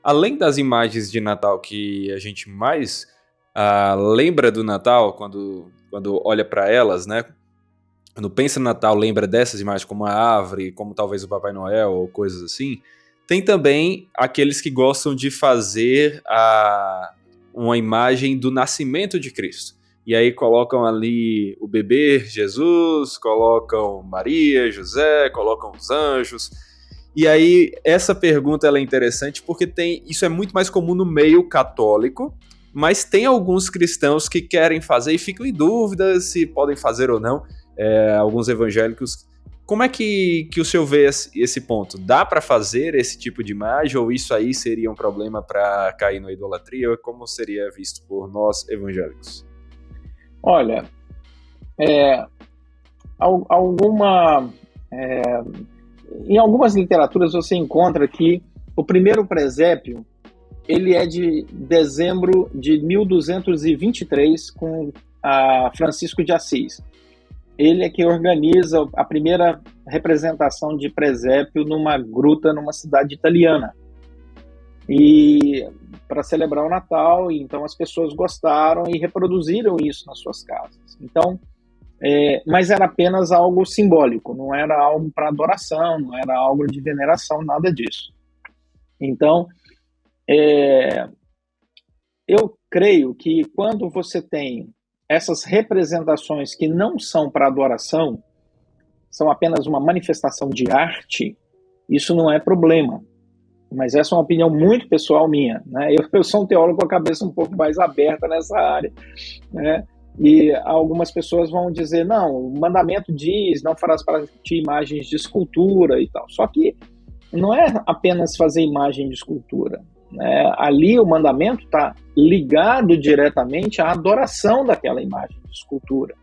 além das imagens de Natal que a gente mais lembra do Natal, quando olha para elas, né? Quando pensa no Natal, lembra dessas imagens como a árvore, como talvez o Papai Noel ou coisas assim. Tem também aqueles que gostam de fazer uma imagem do nascimento de Cristo. E aí colocam ali o bebê Jesus, colocam Maria, José, colocam os anjos. E aí essa pergunta ela é interessante porque isso é muito mais comum no meio católico, mas tem alguns cristãos que querem fazer e ficam em dúvida se podem fazer ou não. Alguns evangélicos. Como é que o senhor vê esse ponto? Dá para fazer esse tipo de imagem ou isso aí seria um problema para cair na idolatria? Como seria visto por nós evangélicos? Olha, em algumas literaturas você encontra que o primeiro presépio ele é de dezembro de 1223 com Francisco de Assis. Ele é que organiza a primeira representação de presépio numa gruta numa cidade italiana. E para celebrar o Natal, então as pessoas gostaram e reproduziram isso nas suas casas. Então, mas era apenas algo simbólico, não era algo para adoração, não era algo de veneração, nada disso. Então, eu creio que quando você tem essas representações que não são para adoração, são apenas uma manifestação de arte, isso não é problema. Mas essa é uma opinião muito pessoal minha, né? Eu sou um teólogo com a cabeça um pouco mais aberta nessa área, né? E algumas pessoas vão dizer, não, o mandamento diz, não farás para ti imagens de escultura e tal. Só que não é apenas fazer imagem de escultura, né? Ali o mandamento está ligado diretamente à adoração daquela imagem de escultura,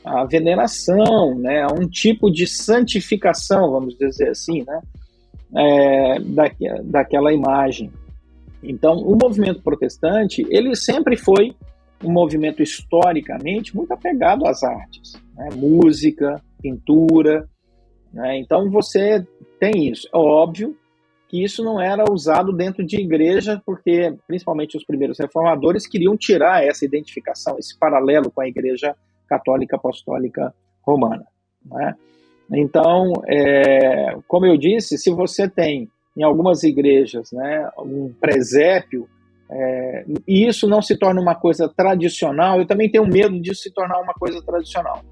à veneração, né? A um tipo de santificação, vamos dizer assim, né? Daquela imagem. Então, o movimento protestante, ele sempre foi um movimento historicamente muito apegado às artes, né? Música, pintura, né? Então você tem isso. É óbvio que isso não era usado dentro de igreja, porque principalmente os primeiros reformadores queriam tirar essa identificação, esse paralelo com a Igreja Católica Apostólica Romana, né? Então, como eu disse, se você tem em algumas igrejas, né, um presépio, e isso não se torna uma coisa tradicional, eu também tenho medo disso se tornar uma coisa tradicional.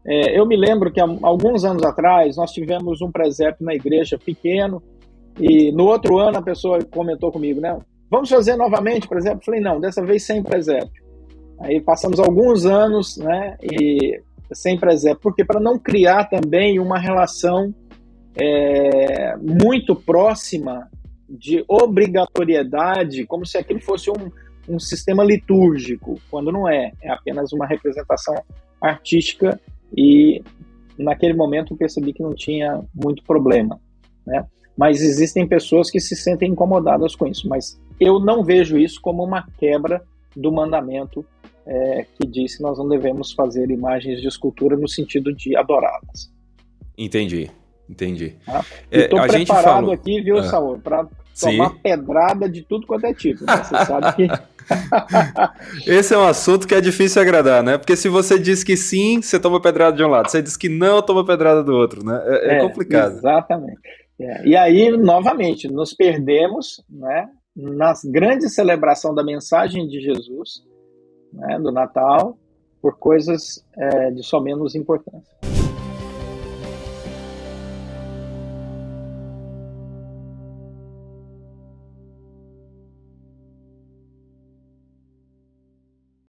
Eu me lembro que há alguns anos atrás nós tivemos um presépio na igreja pequeno, e no outro ano a pessoa comentou comigo, né, vamos fazer novamente presépio? Eu falei, não, dessa vez sem presépio. Aí passamos alguns anos, né, e sem presépio, porque para não criar também uma relação muito próxima de obrigatoriedade, como se aquilo fosse um sistema litúrgico, quando não é apenas uma representação artística, e naquele momento eu percebi que não tinha muito problema, né? Mas existem pessoas que se sentem incomodadas com isso, mas eu não vejo isso como uma quebra do mandamento que diz que nós não devemos fazer imagens de escultura no sentido de adorá-las. Entendi. Estou preparado aqui, viu, Saúl, para tomar pedrada de tudo quanto é tipo, né? Você sabe que... Esse é um assunto que é difícil agradar, né? Porque se você diz que sim, você toma pedrada de um lado. Você diz que não, toma pedrada do outro, né? É complicado. Exatamente. E aí, novamente, nos perdemos, né, na grande celebração da mensagem de Jesus, né, do Natal, por coisas de só menos importância.